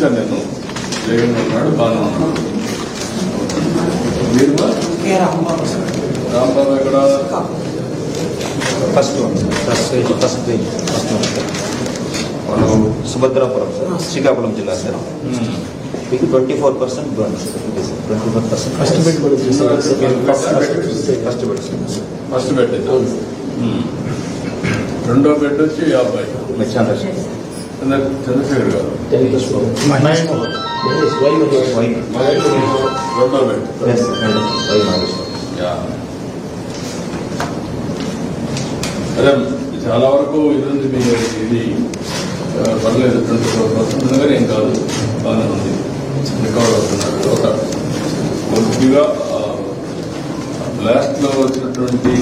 చూశాను నేను. జగన్ ఉన్నాడు, బాగానే ఉన్నాడు. మీరు రాంబాబు ఎక్కడ? ఫస్ట్ మనం సుభద్రాపురం సార్, శ్రీకాకుళం జిల్లా సార్. మీకు 24% బోనస్. 24% ఫస్ట్ బెడ్ రెండో బెడ్ వచ్చి 50. చంద్రశేఖర్ గారు రెండో బెడ్. అదే చాలా వరకు ఇది ఉంది. ఇది పర్లేదు, 24% కానీ ఏం కాదు, బాగానే ఉంది. రికవర్ అవుతున్నారు. ఒక కొద్దిగా బ్లాస్ట్ లో వచ్చినటువంటి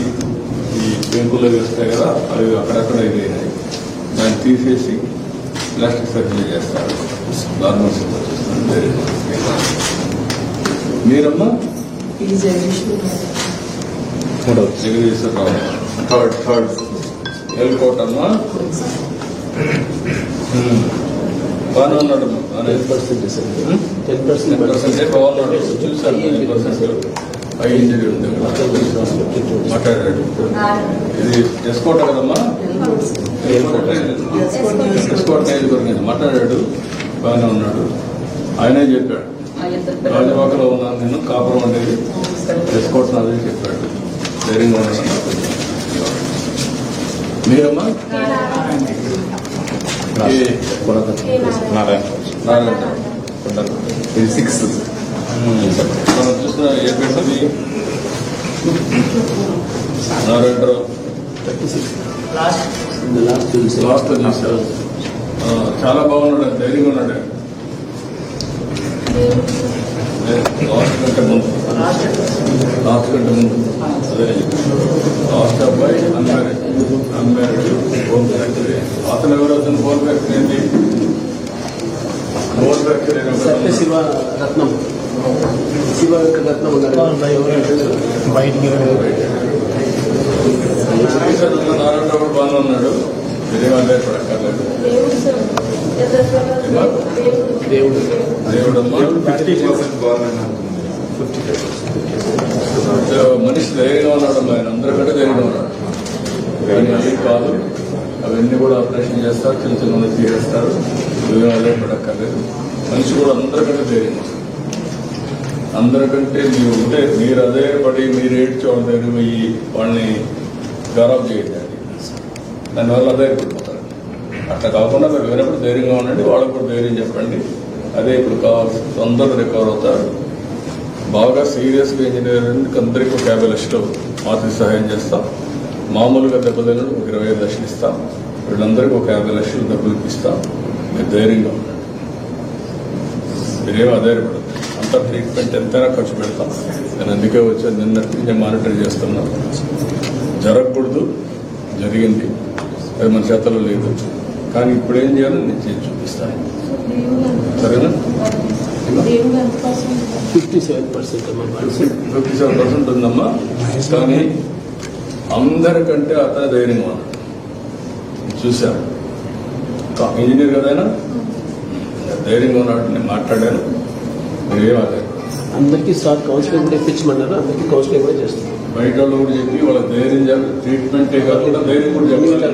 ఈ పెంకులు వస్తాయి కదా, అవి అక్కడక్కడ ఇదైనాయి. దాన్ని తీసేసి ప్లాస్టిక్ సర్జరీ చేస్తారు. నార్మల్ వచ్చేస్తుంది. మీరమ్మా జగదీశ్వరరావు థర్డ్ ఎల్కోట్ అమ్మా. బాగానే ఉన్నాడమ్మా. 10% బాగున్నాడు. చూసాను 10% హై ఇంజరీ ఉంది. మాట్లాడాడు. ఇది ఎస్కోట కదమ్మా, ఎస్కోట్ నియోజకవర్గం. మాట్లాడాడు, బాగానే ఉన్నాడు. ఆయనే చెప్పాడు, రాజవాకలో ఉన్నాను నేను, కాపురం అనేది ఎస్కోట్ నాదని చెప్పాడు. ధైర్యంగా ఉన్నాడు. మీరమ్మా నారాయణ ఇది 6. మనం చూసిన ఏ పెట్టది నారాయణరావు లాస్ట్ చూసారు. చాలా బాగున్నాడు, ధైర్యంగా ఉన్నాడు. లాస్ట్ కంటే ముందు అదే లాస్ట్ అబ్బాయి అన్మ్యారీడ్ హోమ్ ఫ్యాక్టరీ. అతను ఎవరు? అతను హోమ్ ఫ్యాక్టరీ ఏంటి? హోమ్ ఫ్యాక్టరీ శివరత్నం నారాయణరావు బాగానే ఉన్నాడు. మీరేమంటే పడక్కర్లేదు. దేవుడమ్మా మనిషి ధైర్యంగా ఉన్నాడమ్మా. ఆయన అందరికంటే ధైర్యంగా ఉన్నాడు. కానీ అది కాదు, అవన్నీ కూడా ఆపరేషన్ చేస్తారు, చిన్న చిన్న తీసేస్తారు. అదే పడక్కర్లేదు. మనిషి కూడా అందరికంటే ధైర్యంగా, అందరికంటే మీరు ఉంటే మీరు అదే పడి మీరు ఏడ్చోవడం ధైర్యం అయ్యి వాళ్ళని గౌరవం చేయండి. దానివల్ల అదే పడిపోతారు. అట్లా కాకుండా మీరు వేరేప్పుడు ధైర్యంగా ఉండండి, వాళ్ళకు కూడా ధైర్యం చెప్పండి. అదే ఇప్పుడు కావాల్సి తొందరగా రికవర్ అవుతారు. బాగా సీరియస్గా ఇంజనీరింగ్ అందరికీ 50 లక్షలు ఆర్థిక సహాయం చేస్తాం. మామూలుగా దెబ్బతిన 25 లక్షలు ఇస్తాం. వీళ్ళందరికీ 50 లక్షలు డబ్బులు ఇస్తాం. మీరు ధైర్యంగా ఉండండి. మీరేమో అధైర్యపడదు. అంతా ట్రీట్మెంట్ ఎంతైనా ఖర్చు పెడతాం. నేను అందుకే వచ్చాను, నిన్నటి నుంచి మానిటర్ చేస్తున్నాను. జరగకూడదు, జరిగింది, అది మన చేతలో లేదు. కానీ ఇప్పుడు ఏం చేయాలో నేను చేసి చూపిస్తాను. సరేనా? 57% ఉందమ్మా. కానీ అందరికంటే అతను ధైర్యంగా ఉన్నాడు. చూశాను, ఇంజనీర్ కదైనా ధైర్యంగా ఉన్నాడు. నేను మాట్లాడాను. మీరేమదే అందరికీ సార్ కౌన్సిలింగ్ కూడా ఇప్పించమన్నారు. అందరికీ కౌన్సిలింగ్ కూడా చేస్తాం. బయట వాళ్ళు కూడా చెప్పి వాళ్ళ ధైర్యం ట్రీట్మెంటే కాకుండా ధైర్యం కూడా చెప్పాలి.